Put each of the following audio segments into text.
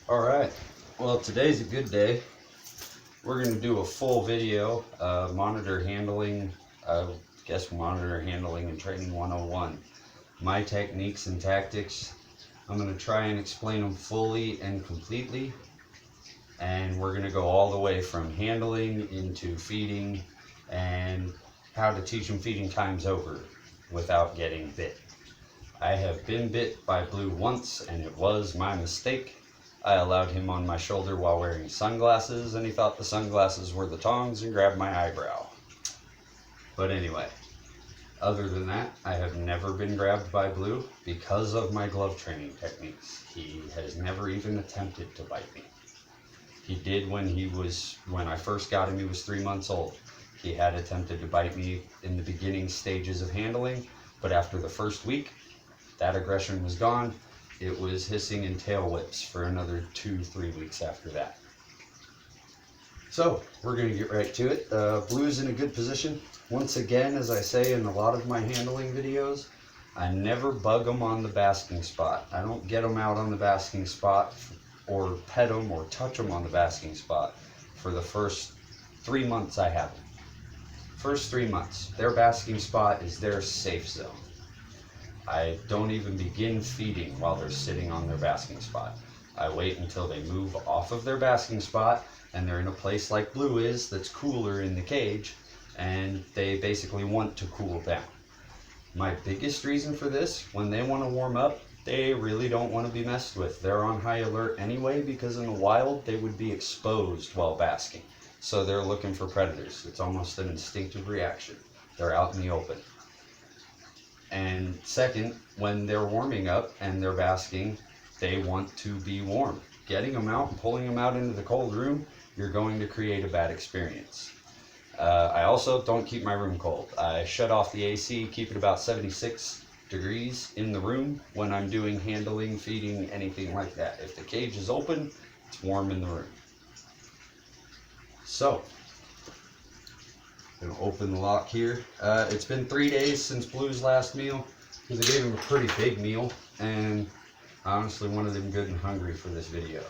Alright, well today's a good day. We're going to do a full video, monitor handling and training 101. My techniques and tactics. I'm going to try and explain them fully and completely. And we're going to go all the way from handling into feeding and how to teach them feeding times over without getting bit. I have been bit by Blue once and it was my mistake. I allowed him on my shoulder while wearing sunglasses, and he thought the sunglasses were the tongs and grabbed my eyebrow. But anyway, other than that, I have never been grabbed by Blue because of my glove training techniques. He has never even attempted to bite me. He did when I first got him, he was 3 months old. He had attempted to bite me in the beginning stages of handling, but after the first week, that aggression was gone. It was hissing and tail whips for another 2-3 weeks after that. So we're going to get right to it. Blue's in a good position. Once again, as I say in a lot of my handling videos, I never bug them on the basking spot. I don't get them out on the basking spot or pet them or touch them on the basking spot for the first 3 months I have them. First 3 months, their basking spot is their safe zone. I don't even begin feeding while they're sitting on their basking spot. I wait until they move off of their basking spot and they're in a place like Blue is that's cooler in the cage, and they basically want to cool down. My biggest reason for this, when they want to warm up, they really don't want to be messed with. They're on high alert anyway because in the wild they would be exposed while basking. So they're looking for predators. It's almost an instinctive reaction. They're out in the open. And second, when they're warming up and they're basking, they want to be warm. Getting them out and pulling them out into the cold room, you're going to create a bad experience. I also don't keep my room cold. I shut off the AC, keep it about 76 degrees in the room when I'm doing handling, feeding, anything like that. If the cage is open, it's warm in the room. So, I'm gonna open the lock here. It's been 3 days since Blue's last meal because I gave him a pretty big meal, and I honestly wanted him good and hungry for this video.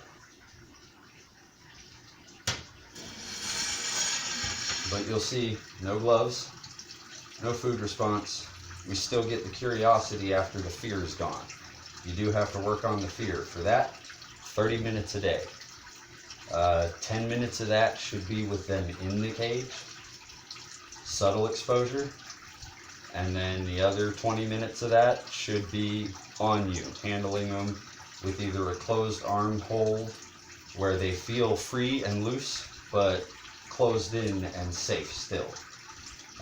But you'll see, no gloves, no food response. We still get the curiosity after the fear is gone. You do have to work on the fear. For that, 30 minutes a day. 10 minutes of that should be with them in the cage. Subtle exposure, and then the other 20 minutes of that should be on you, handling them with either a closed arm hold where they feel free and loose but closed in and safe still,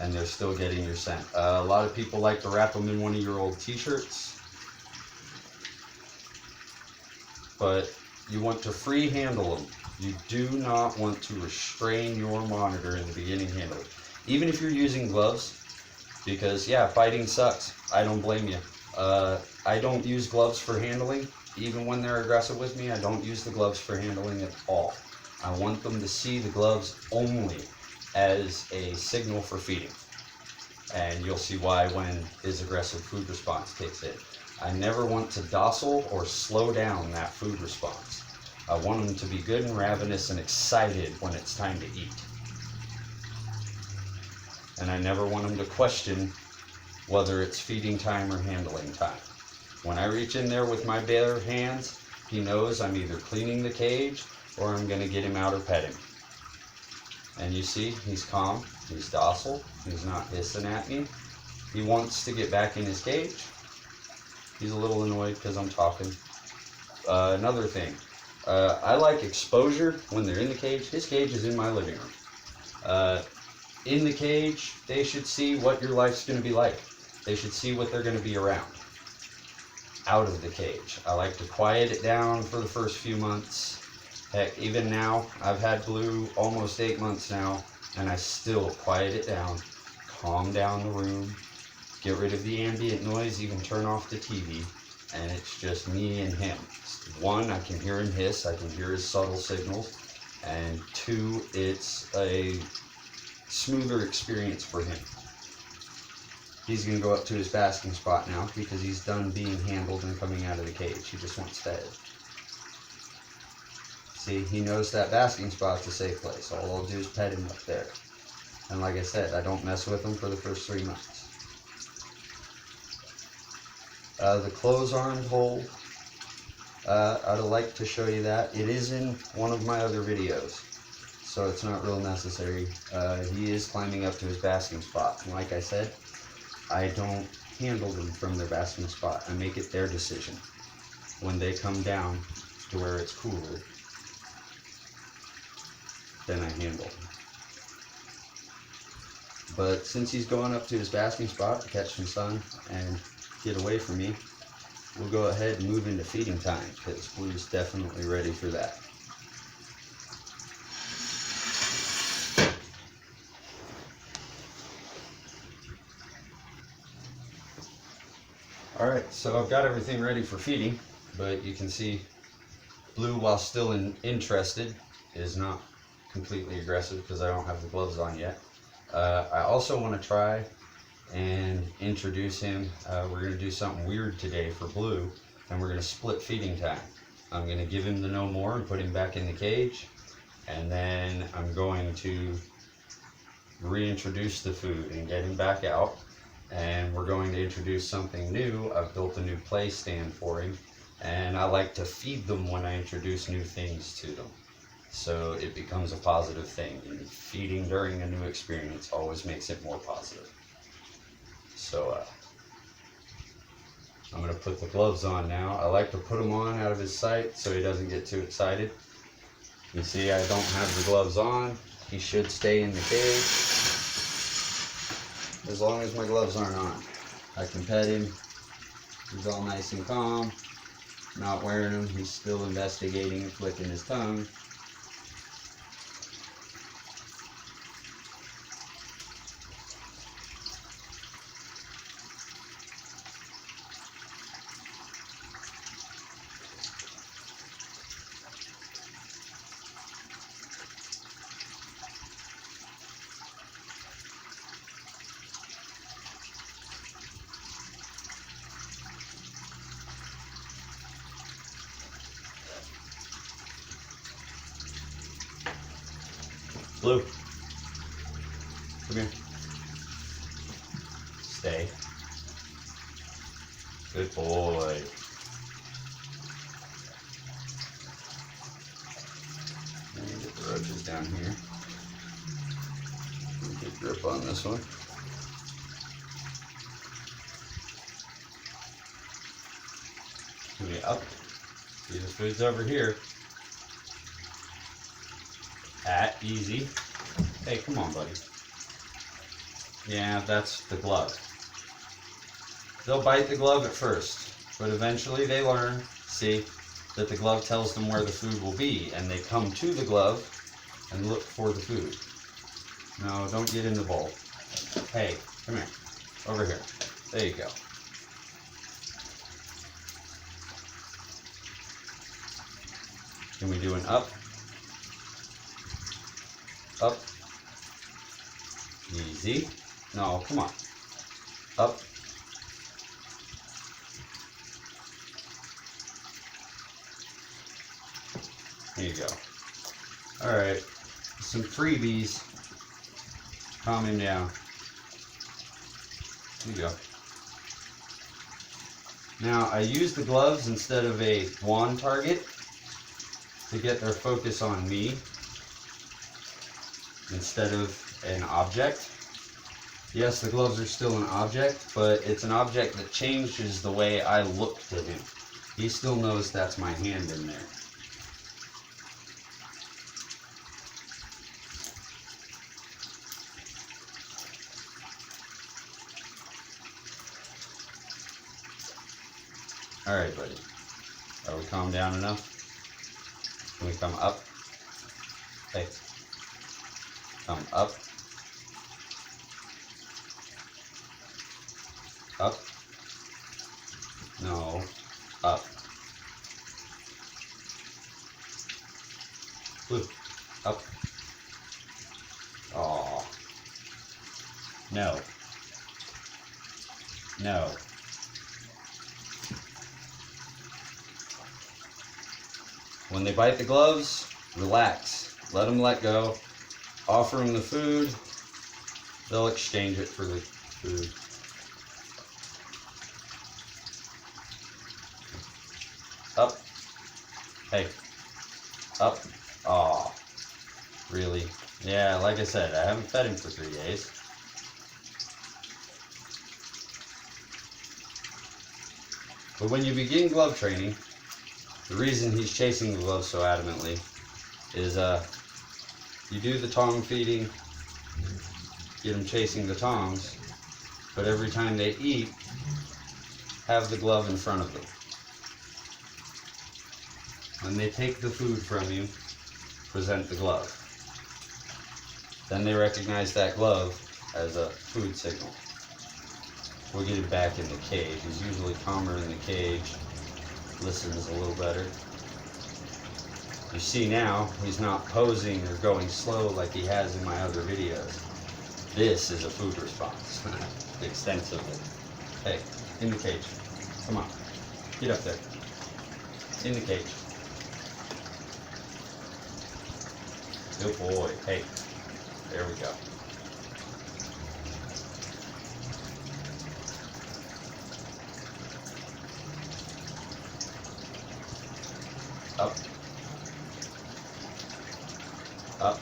and they're still getting your scent. A lot of people like to wrap them in one of your old t-shirts, but you want to free handle them. You do not want to restrain your monitor in the beginning handling. Even if you're using gloves, because yeah, biting sucks. I don't blame you. I don't use gloves for handling. Even when they're aggressive with me, I don't use the gloves for handling at all. I want them to see the gloves only as a signal for feeding. And you'll see why when his aggressive food response kicks in. I never want to docile or slow down that food response. I want them to be good and ravenous and excited when it's time to eat. And I never want him to question whether it's feeding time or handling time. When I reach in there with my bare hands, he knows I'm either cleaning the cage or I'm going to get him out or pet him. And you see, he's calm, he's docile, he's not hissing at me. He wants to get back in his cage. He's a little annoyed because I'm talking. Another thing, I like exposure when they're in the cage. His cage is in my living room. In the cage, they should see what your life's going to be like. They should see what they're going to be around. Out of the cage, I like to quiet it down for the first few months. Heck, even now, I've had Blue almost 8 months now, and I still quiet it down, calm down the room, get rid of the ambient noise, even turn off the TV, and it's just me and him. One, I can hear him hiss, I can hear his subtle signals, and two, it's a smoother experience for him. He's going to go up to his basking spot now because he's done being handled and coming out of the cage. He just wants fed. See, he knows that basking spot's a safe place. All I'll do is pet him up there. And like I said, I don't mess with him for the first 3 months. The clothes aren't whole. I'd like to show you that. It is in one of my other videos, so it's not real necessary. He is climbing up to his basking spot. And like I said, I don't handle them from their basking spot. I make it their decision. When they come down to where it's cooler, then I handle them. But since he's going up to his basking spot to catch some sun and get away from me, we'll go ahead and move into feeding time, because Blue's definitely ready for that. Alright, so I've got everything ready for feeding, but you can see Blue, while still interested, is not completely aggressive because I don't have the gloves on yet. I also want to try and introduce him. We're going to do something weird today for Blue, and we're going to split feeding time. I'm going to give him the no more and put him back in the cage, and then I'm going to reintroduce the food and get him back out, and we're going to introduce something new. I've built a new play stand for him, and I like to feed them when I introduce new things to them, so it becomes a positive thing, and feeding during a new experience always makes it more positive. So I'm going to put the gloves on now. I like to put them on out of his sight so he doesn't get too excited. You see, I don't have the gloves on. He should stay in the cage as long as my gloves aren't on. I can pet him. He's all nice and calm. Not wearing them. He's still investigating and flicking his tongue. Blue, come here. Stay. Good boy. Let me get the roaches down here. Get grip on this one. Give me up. See, the food's over here. Easy. Hey, come on, buddy. Yeah, that's the glove. They'll bite the glove at first, but eventually they learn, see, that the glove tells them where the food will be, and they come to the glove and look for the food. No, don't get in the bowl. Hey, come here. Over here. There you go. Can we do an up? Up. Easy. No, come on. Up. There you go. Alright. Some freebies. Calm him down. There you go. Now, I use the gloves instead of a wand target to get their focus on me instead of an object. Yes, the gloves are still an object, but it's an object that changes the way I look to him. He still knows that's my hand in there. Alright, buddy. Are we calmed down enough? Can we come up? Hey. Come up. Up. No. Up. Blue. Up. Aw. No. No. When they bite the gloves, Relax. Let them let go. Offer them the food. They'll exchange it for the food. Up. Hey. Up. Aw. Really? Yeah, like I said, I haven't fed him for 3 days. But when you begin glove training, the reason he's chasing the gloves so adamantly is you do the tong feeding, get him chasing the tongs, but every time they eat, have the glove in front of them. When they take the food from you, present the glove. Then they recognize that glove as a food signal. We'll get him back in the cage. He's usually calmer in the cage, listens a little better. You see now, he's not posing or going slow like he has in my other videos. This is a food response, extensively. Hey, in the cage. Come on, get up there. In the cage. Good boy. Hey, there we go. Up. Up.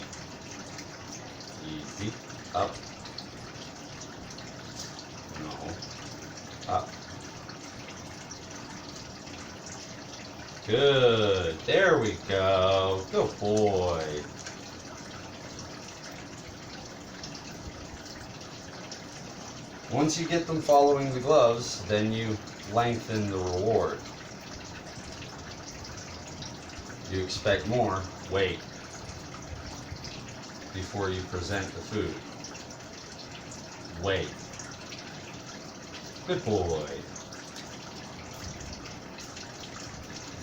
Easy. Up. No. Up. Good. There we go. Good boy. Once you get them following the gloves, then you lengthen the reward. You expect more, wait before you present the food. Wait. Good boy.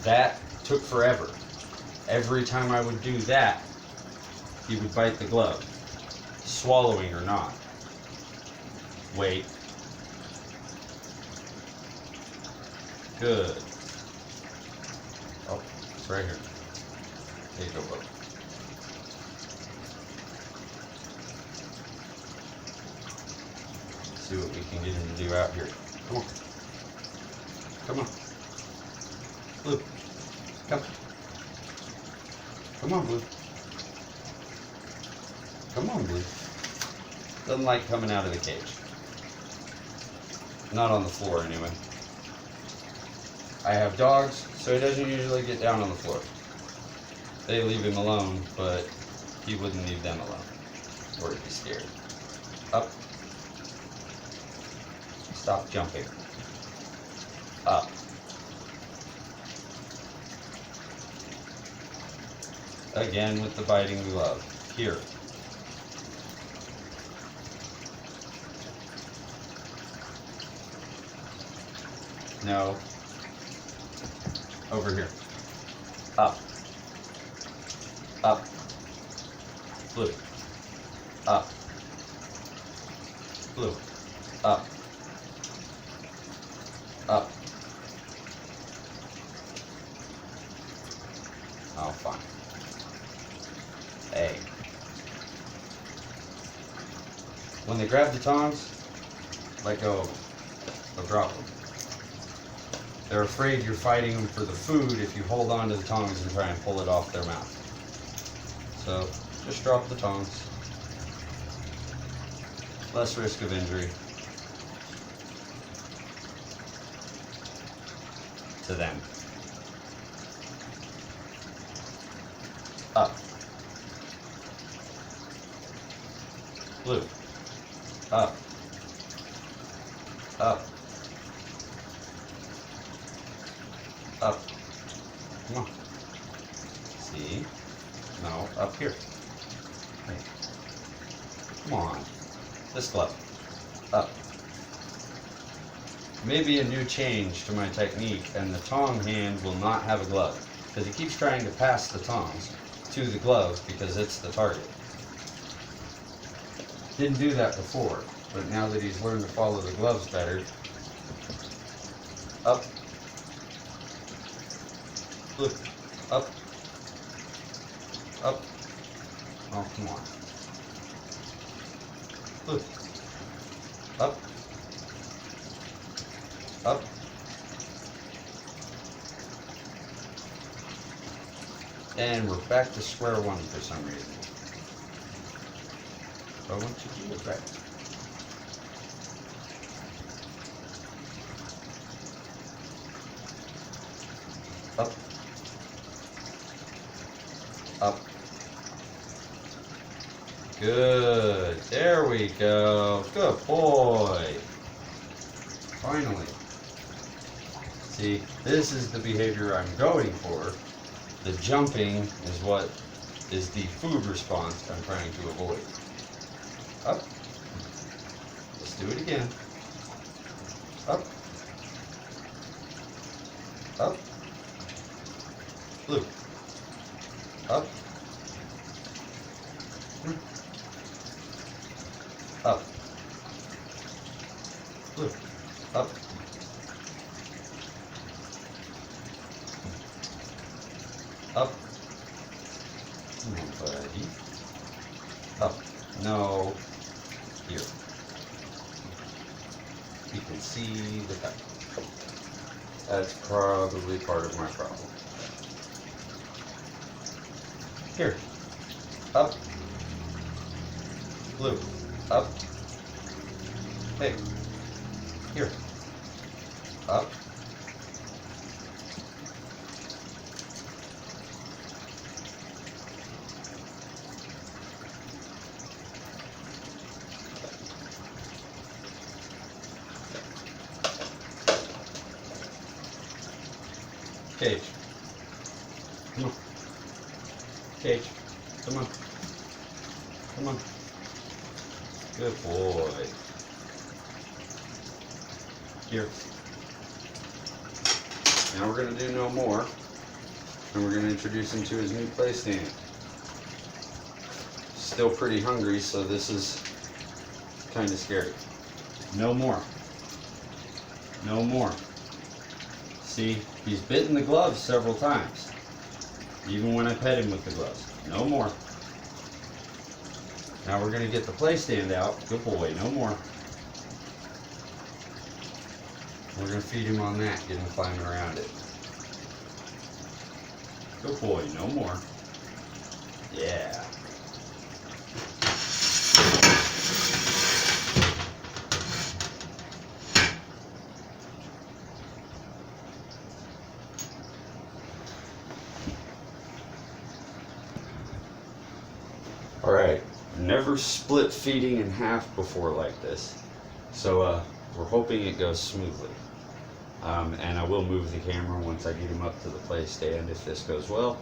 That took forever. Every time I would do that, he would bite the glove, swallowing or not. Wait. Good. Oh, it's right here. There you go, bud. See what we can get him to do out here. Come on. Come on. Blue. Come. Come on, Blue. Come on, Blue. Doesn't like coming out of the cage. Not on the floor, anyway. I have dogs, so he doesn't usually get down on the floor. They leave him alone, but he wouldn't leave them alone, or he'd be scared. Up. Stop jumping. Up. Again with the biting glove. Here. No. Over here. Up. Up. Blue. Up. Blue. Up. Up. Oh, fine. Hey. When they grab the tongs, let go of them. Or drop them. They're afraid you're fighting them for the food if you hold on to the tongs and try and pull it off their mouth. So, just drop the tongs. Less risk of injury to them. Up. Blue. Up. Up. Up. Come on. See? No, up here. Hey. Come on. This glove. Up. Maybe a new change to my technique, and the tong hand will not have a glove, because he keeps trying to pass the tongs to the glove because it's the target. Didn't do that before, but now that he's learned to follow the gloves better, up. Blue. Up. Up. Oh, come on. Look. Up. Up. And we're back to square one for some reason. But I want you to do it right. Up. Up. Good. There we go. Good boy. Finally. See, this is the behavior I'm going for. The jumping is what is the food response I'm trying to avoid. Up. Let's do it again. Up. Up. Blue. Up. Up. Blue. Up. Up. Come on, buddy. Up. No. Here. You can see the cut. That's probably part of my problem. Here. Up. Blue. Up. Hey. Here. Up. Cage. Come on. Cage. Come on. Come on. Good boy. Here. Now we're going to do no more. And we're going to introduce him to his new play stand. Still pretty hungry, so this is kind of scary. No more. No more. See, he's bitten the gloves several times. Even when I pet him with the gloves. No more. Now we're going to get the play stand out. Good boy, no more. We're going to feed him on that, get him climbing around it. Good boy, no more. Yeah. Alright, never split feeding in half before like this. So we're hoping it goes smoothly. And I will move the camera once I get him up to the play stand if this goes well,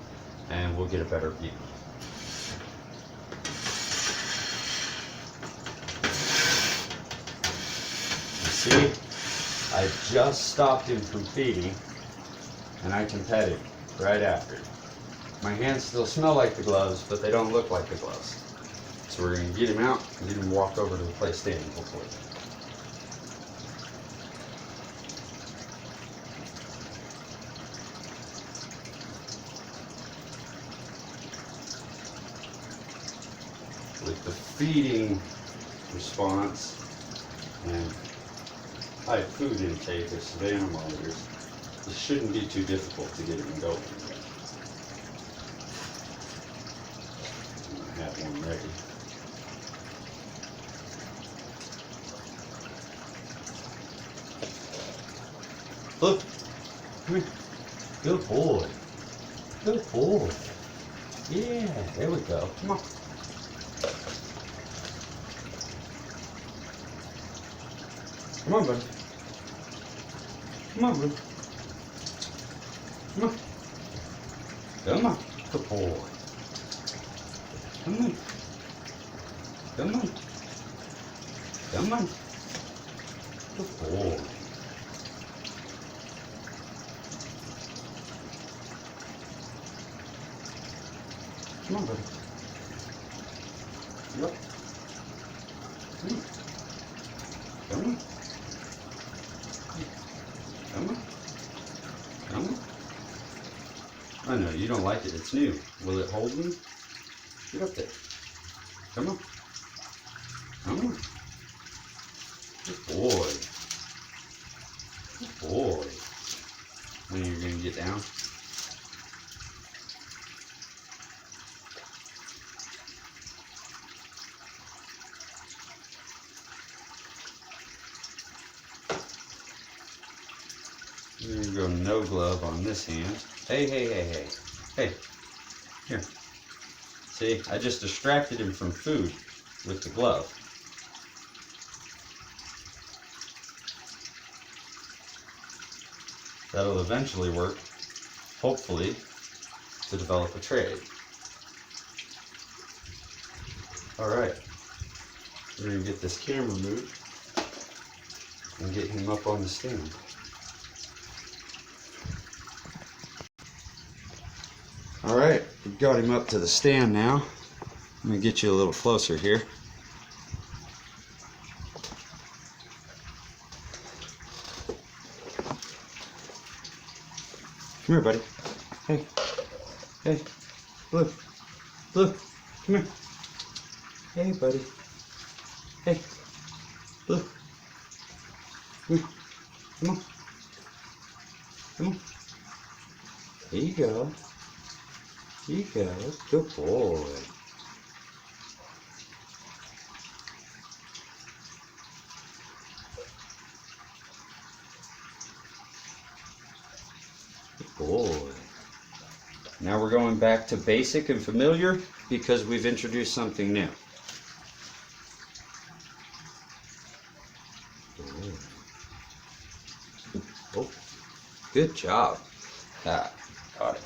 and we'll get a better view. See, I just stopped him from feeding, and I can pet him right after. My hands still smell like the gloves, but they don't look like the gloves. So we're going to get him out and get him to walk over to the play stand hopefully. With the feeding response and high food intake of Savannah monitors, it shouldn't be too difficult to get him going. I have one ready. Look, come here. Good boy. Good boy. Yeah, there we go. Come on. Come on, buddy. Come on, buddy. Come on. Come on. Good boy. Come on. Come on. Come on. Good boy. Come on, buddy. Yep. Come on. Come on. Come on. Come on. I know, you don't like it. It's new. Will it hold me? Get up there. Come on. Come on. Good boy. Good boy. When you're going to get down. We're going to go no glove on this hand. Hey, hey, hey, hey. Hey. Here. See, I just distracted him from food with the glove. That'll eventually work, hopefully, to develop a trade. Alright, we're going to get this camera moved and get him up on the stand. Alright, we've got him up to the stand now. Let me get you a little closer here. Come here, buddy. Hey. Hey. Blue. Blue. Come here. Hey, buddy. Hey. Blue. Come here. Come on. Come on. There you go. There you go. Good boy. Good boy. Now we're going back to basic and familiar because we've introduced something new. Oh, good job. Ah, got it.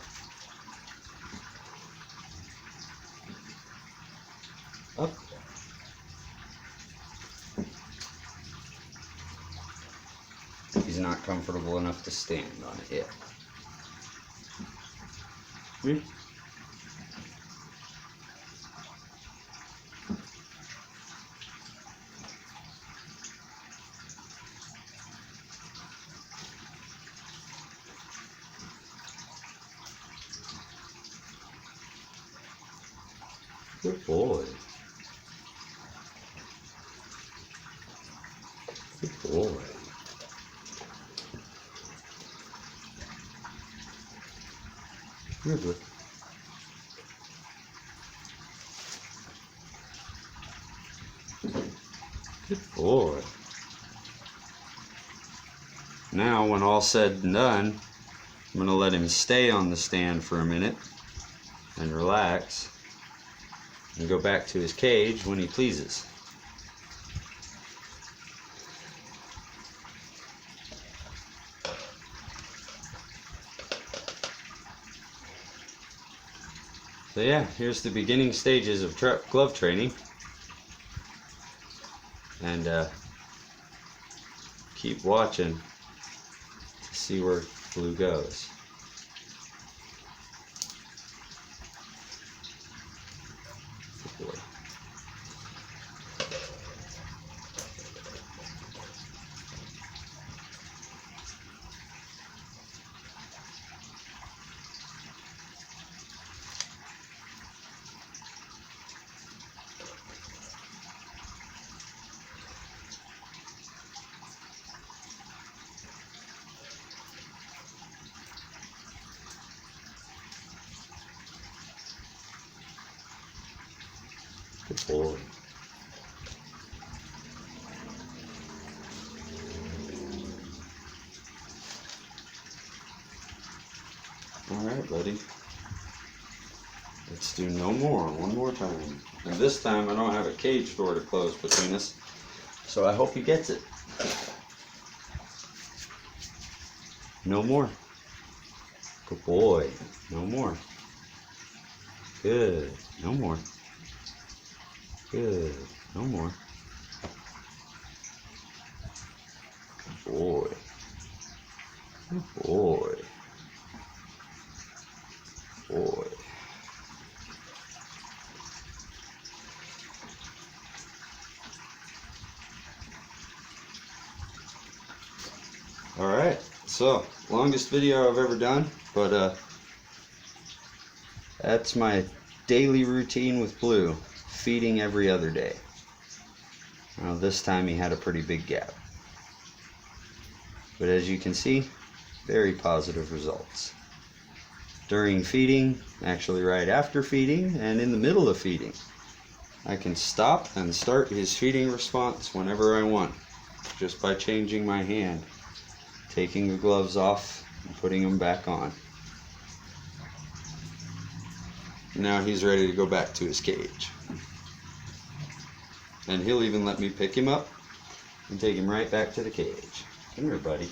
Up. He's not comfortable enough to stand on it yet. Hmm? Good boy. Good boy. You're good. Good boy. Now, when all said and done, I'm going to let him stay on the stand for a minute and relax and go back to his cage when he pleases. So yeah, here's the beginning stages of glove training. And keep watching to see where Blue goes. Good boy. Good boy. Alright, buddy. Let's do no more, one more time. And this time I don't have a cage door to close between us, so I hope he gets it. No more. Good boy. No more. Good. No more. Good. No more. Good boy. Good boy. Boy. Alright, so longest video I've ever done, but that's my daily routine with Blue, feeding every other day. Now this time he had a pretty big gap. But as you can see, very positive results. During feeding, actually right after feeding, and in the middle of feeding, I can stop and start his feeding response whenever I want, just by changing my hand, taking the gloves off and putting them back on. Now he's ready to go back to his cage. And he'll even let me pick him up and take him right back to the cage. Come here, buddy.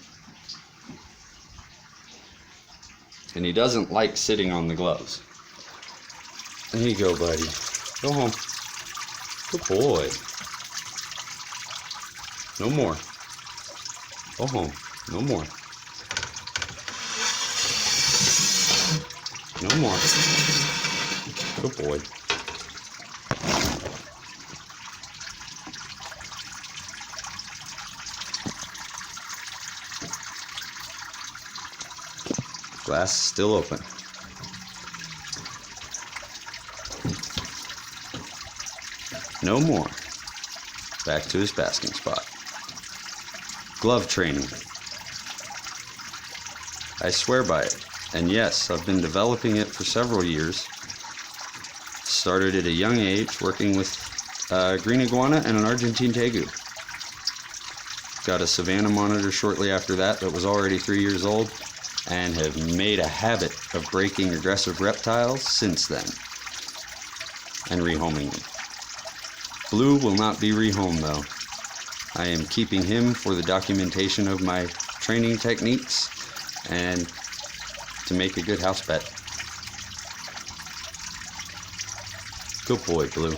And he doesn't like sitting on the gloves. There you go, buddy. Go home. Good boy. No more. Go home. No more. No more. Good boy. Glass is still open. No more. Back to his basking spot. Glove training. I swear by it. And yes, I've been developing it for several years. Started at a young age working with green iguana and an Argentine tegu. Got a Savannah monitor shortly after that was already 3 years old, and have made a habit of breaking aggressive reptiles since then and rehoming them. Blue will not be rehomed though. I am keeping him for the documentation of my training techniques and to make a good house pet. Good boy, Blue.